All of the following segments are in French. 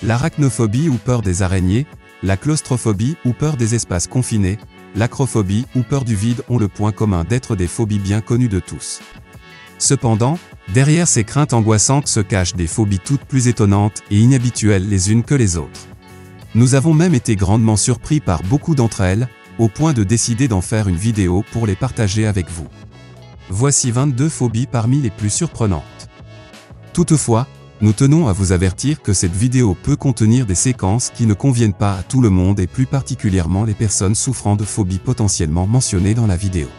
L'arachnophobie ou peur des araignées, la claustrophobie ou peur des espaces confinés, l'acrophobie ou peur du vide ont le point commun d'être des phobies bien connues de tous. Cependant, derrière ces craintes angoissantes se cachent des phobies toutes plus étonnantes et inhabituelles les unes que les autres. Nous avons même été grandement surpris par beaucoup d'entre elles, au point de décider d'en faire une vidéo pour les partager avec vous. Voici 22 phobies parmi les plus surprenantes. Toutefois, nous tenons à vous avertir que cette vidéo peut contenir des séquences qui ne conviennent pas à tout le monde et plus particulièrement les personnes souffrant de phobies potentiellement mentionnées dans la vidéo.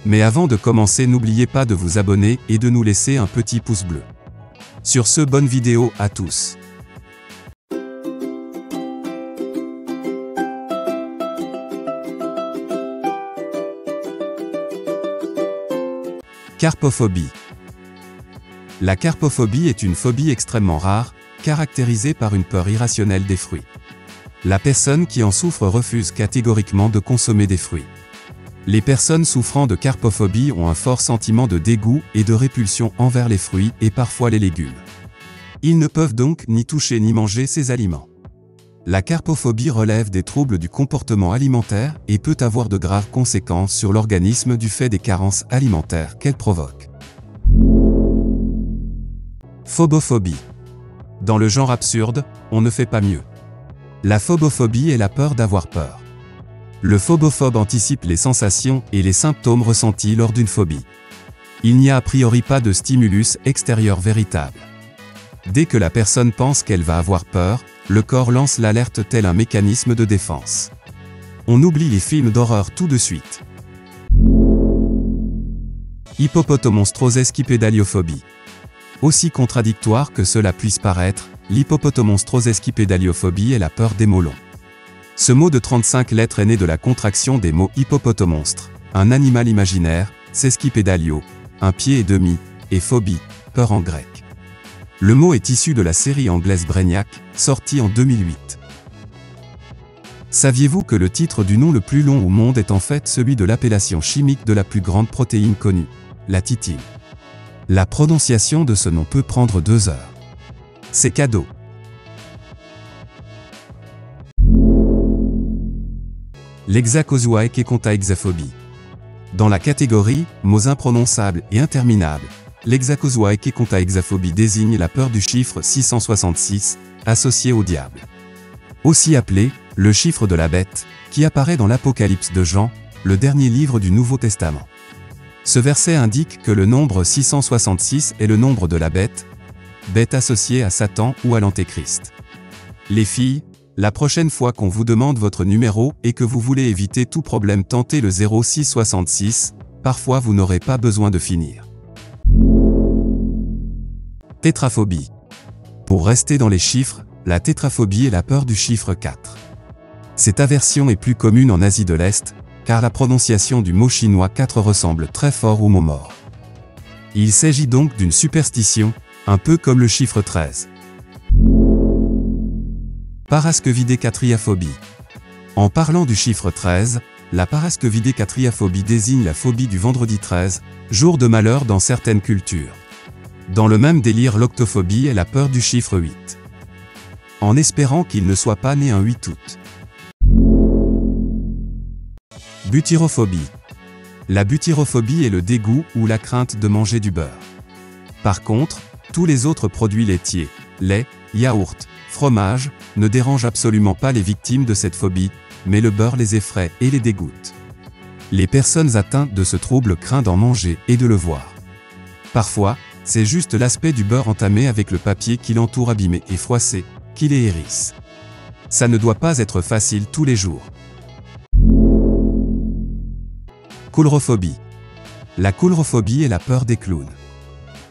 Mais avant de commencer, n'oubliez pas de vous abonner et de nous laisser un petit pouce bleu. Sur ce, bonne vidéo à tous. Carpophobie. La carpophobie est une phobie extrêmement rare, caractérisée par une peur irrationnelle des fruits. La personne qui en souffre refuse catégoriquement de consommer des fruits. Les personnes souffrant de carpophobie ont un fort sentiment de dégoût et de répulsion envers les fruits et parfois les légumes. Ils ne peuvent donc ni toucher ni manger ces aliments. La carpophobie relève des troubles du comportement alimentaire et peut avoir de graves conséquences sur l'organisme du fait des carences alimentaires qu'elle provoque. Phobophobie. Dans le genre absurde, on ne fait pas mieux. La phobophobie est la peur d'avoir peur. Le phobophobe anticipe les sensations et les symptômes ressentis lors d'une phobie. Il n'y a a priori pas de stimulus extérieur véritable. Dès que la personne pense qu'elle va avoir peur, le corps lance l'alerte tel un mécanisme de défense. On oublie les films d'horreur tout de suite. Hippopotomonstrosesquipédaliophobie. Aussi contradictoire que cela puisse paraître, l'hippopotomonstrosesquipédaliophobie est la peur des melons. Ce mot de 35 lettres est né de la contraction des mots hippopotomonstre, un animal imaginaire, sesquipédalio, un pied et demi, et phobie, peur en grec. Le mot est issu de la série anglaise Brainiac, sortie en 2008. Saviez-vous que le titre du nom le plus long au monde est en fait celui de l'appellation chimique de la plus grande protéine connue, la titine? La prononciation de ce nom peut prendre 2 heures. C'est cadeau. L'hexacozoaekecontaexaphobie. Dans la catégorie « mots imprononçables et interminables », l'hexacozoaekecontaexaphobie désigne la peur du chiffre 666, associé au diable. Aussi appelé « le chiffre de la bête », qui apparaît dans l'Apocalypse de Jean, le dernier livre du Nouveau Testament. Ce verset indique que le nombre 666 est le nombre de la bête, bête associée à Satan ou à l'Antéchrist. Les filles, la prochaine fois qu'on vous demande votre numéro et que vous voulez éviter tout problème, tentez le 0666, parfois vous n'aurez pas besoin de finir. Tétraphobie. Pour rester dans les chiffres, la tétraphobie est la peur du chiffre 4. Cette aversion est plus commune en Asie de l'Est, car la prononciation du mot chinois 4 ressemble très fort au mot mort. Il s'agit donc d'une superstition, un peu comme le chiffre 13. Paraskevidécatriaphobie. En parlant du chiffre 13, la paraskevidécatriaphobie désigne la phobie du vendredi 13, jour de malheur dans certaines cultures. Dans le même délire, l'octophobie est la peur du chiffre 8. En espérant qu'il ne soit pas né un 8 août. Butyrophobie. La butyrophobie est le dégoût ou la crainte de manger du beurre. Par contre, tous les autres produits laitiers, lait, yaourt, fromage, ne dérangent absolument pas les victimes de cette phobie, mais le beurre les effraie et les dégoûte. Les personnes atteintes de ce trouble craignent d'en manger et de le voir. Parfois, c'est juste l'aspect du beurre entamé avec le papier qui l'entoure abîmé et froissé, qui les hérisse. Ça ne doit pas être facile tous les jours. Coulrophobie. La coulrophobie est la peur des clowns.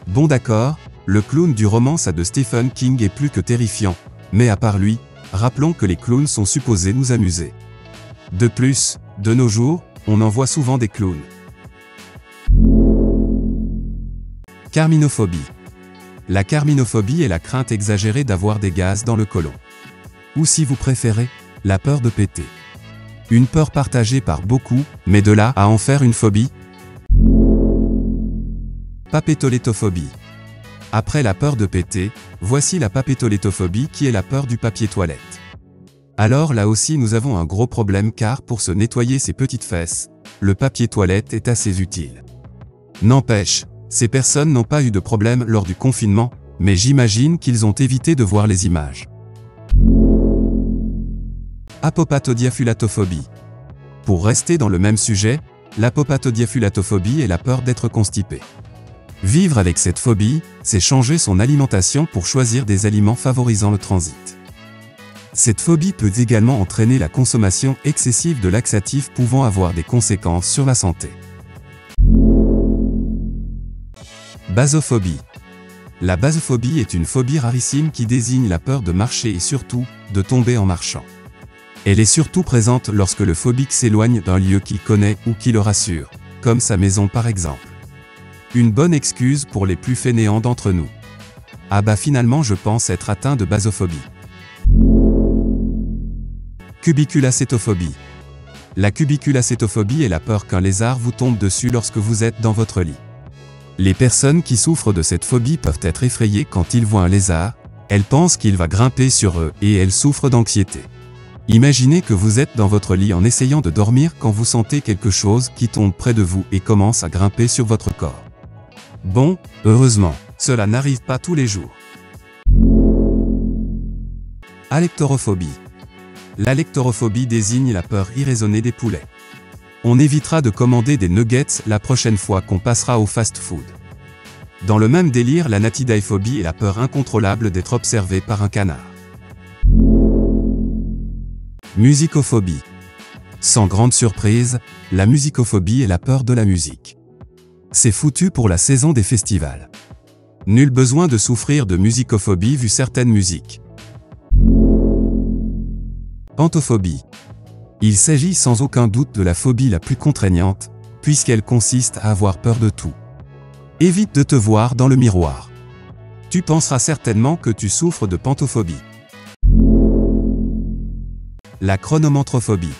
Bon d'accord, le clown du roman de Stephen King est plus que terrifiant, mais à part lui, rappelons que les clowns sont supposés nous amuser. De plus, de nos jours, on en voit souvent des clowns. Carminophobie. La carminophobie est la crainte exagérée d'avoir des gaz dans le côlon. Ou si vous préférez, la peur de péter. Une peur partagée par beaucoup, mais de là à en faire une phobie. Papétolétophobie. Après la peur de péter, voici la papétolétophobie qui est la peur du papier toilette. Alors là aussi nous avons un gros problème car pour se nettoyer ses petites fesses, le papier toilette est assez utile. N'empêche, ces personnes n'ont pas eu de problème lors du confinement, mais j'imagine qu'ils ont évité de voir les images. Apopatodiafulatophobie. Pour rester dans le même sujet, l'apopatodiafulatophobie est la peur d'être constipé. Vivre avec cette phobie, c'est changer son alimentation pour choisir des aliments favorisant le transit. Cette phobie peut également entraîner la consommation excessive de laxatifs pouvant avoir des conséquences sur la santé. Basophobie. La basophobie est une phobie rarissime qui désigne la peur de marcher et surtout, de tomber en marchant. Elle est surtout présente lorsque le phobique s'éloigne d'un lieu qu'il connaît ou qui le rassure, comme sa maison par exemple. Une bonne excuse pour les plus fainéants d'entre nous. Ah bah finalement je pense être atteint de basophobie. Cubiculacétophobie. La cubiculacétophobie est la peur qu'un lézard vous tombe dessus lorsque vous êtes dans votre lit. Les personnes qui souffrent de cette phobie peuvent être effrayées quand ils voient un lézard, elles pensent qu'il va grimper sur eux et elles souffrent d'anxiété. Imaginez que vous êtes dans votre lit en essayant de dormir quand vous sentez quelque chose qui tombe près de vous et commence à grimper sur votre corps. Bon, heureusement, cela n'arrive pas tous les jours. Alectorophobie. L'alectorophobie désigne la peur irraisonnée des poulets. On évitera de commander des nuggets la prochaine fois qu'on passera au fast-food. Dans le même délire, la natidaephobie est la peur incontrôlable d'être observé par un canard. Musicophobie. Sans grande surprise, la musicophobie est la peur de la musique. C'est foutu pour la saison des festivals. Nul besoin de souffrir de musicophobie vu certaines musiques. Pantophobie. Il s'agit sans aucun doute de la phobie la plus contraignante, puisqu'elle consiste à avoir peur de tout. Évite de te voir dans le miroir. Tu penseras certainement que tu souffres de pantophobie. La chronomentrophobie.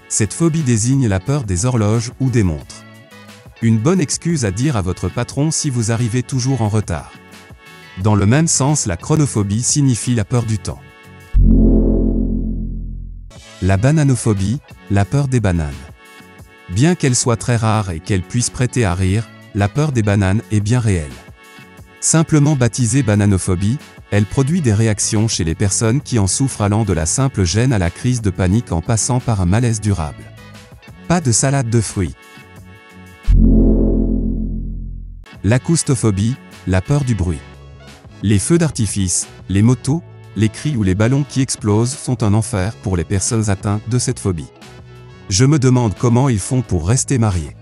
Cette phobie désigne la peur des horloges ou des montres. Une bonne excuse à dire à votre patron si vous arrivez toujours en retard. Dans le même sens, la chronophobie signifie la peur du temps. La bananophobie, la peur des bananes. Bien qu'elle soit très rare et qu'elle puisse prêter à rire, la peur des bananes est bien réelle. Simplement baptisée bananophobie, elle produit des réactions chez les personnes qui en souffrent allant de la simple gêne à la crise de panique en passant par un malaise durable. Pas de salade de fruits. L'acoustophobie, la peur du bruit. Les feux d'artifice, les motos, les cris ou les ballons qui explosent sont un enfer pour les personnes atteintes de cette phobie. Je me demande comment ils font pour rester mariés.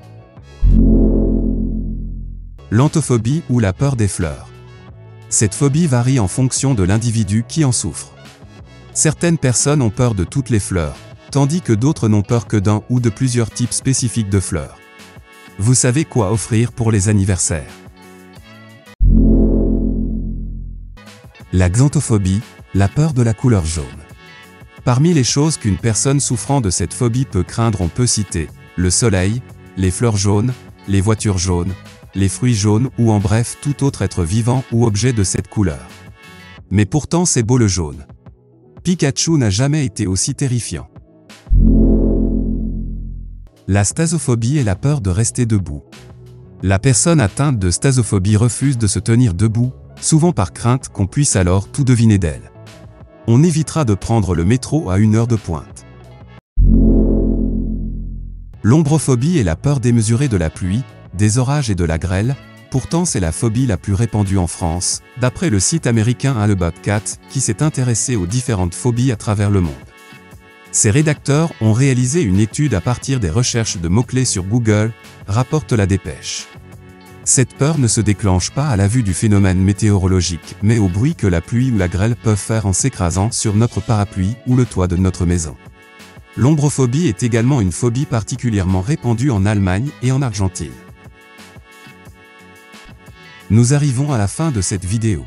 L'anthophobie ou la peur des fleurs. Cette phobie varie en fonction de l'individu qui en souffre. Certaines personnes ont peur de toutes les fleurs, tandis que d'autres n'ont peur que d'un ou de plusieurs types spécifiques de fleurs. Vous savez quoi offrir pour les anniversaires. La xanthophobie, la peur de la couleur jaune. Parmi les choses qu'une personne souffrant de cette phobie peut craindre, on peut citer le soleil, les fleurs jaunes, les voitures jaunes, les fruits jaunes ou en bref tout autre être vivant ou objet de cette couleur. Mais pourtant c'est beau le jaune. Pikachu n'a jamais été aussi terrifiant. La stasophobie est la peur de rester debout. La personne atteinte de stasophobie refuse de se tenir debout, souvent par crainte qu'on puisse alors tout deviner d'elle. On évitera de prendre le métro à une heure de pointe. L'ombrophobie est la peur démesurée de la pluie, des orages et de la grêle, pourtant c'est la phobie la plus répandue en France, d'après le site américain Allabobcat, qui s'est intéressé aux différentes phobies à travers le monde. Ses rédacteurs ont réalisé une étude à partir des recherches de mots-clés sur Google, rapporte la dépêche. Cette peur ne se déclenche pas à la vue du phénomène météorologique, mais au bruit que la pluie ou la grêle peuvent faire en s'écrasant sur notre parapluie ou le toit de notre maison. L'ombrophobie est également une phobie particulièrement répandue en Allemagne et en Argentine. Nous arrivons à la fin de cette vidéo.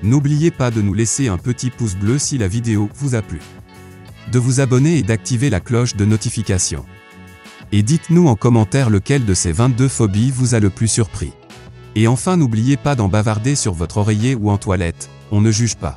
N'oubliez pas de nous laisser un petit pouce bleu si la vidéo vous a plu, de vous abonner et d'activer la cloche de notification. Et dites-nous en commentaire lequel de ces 22 phobies vous a le plus surpris. Et enfin n'oubliez pas d'en bavarder sur votre oreiller ou en toilette, on ne juge pas.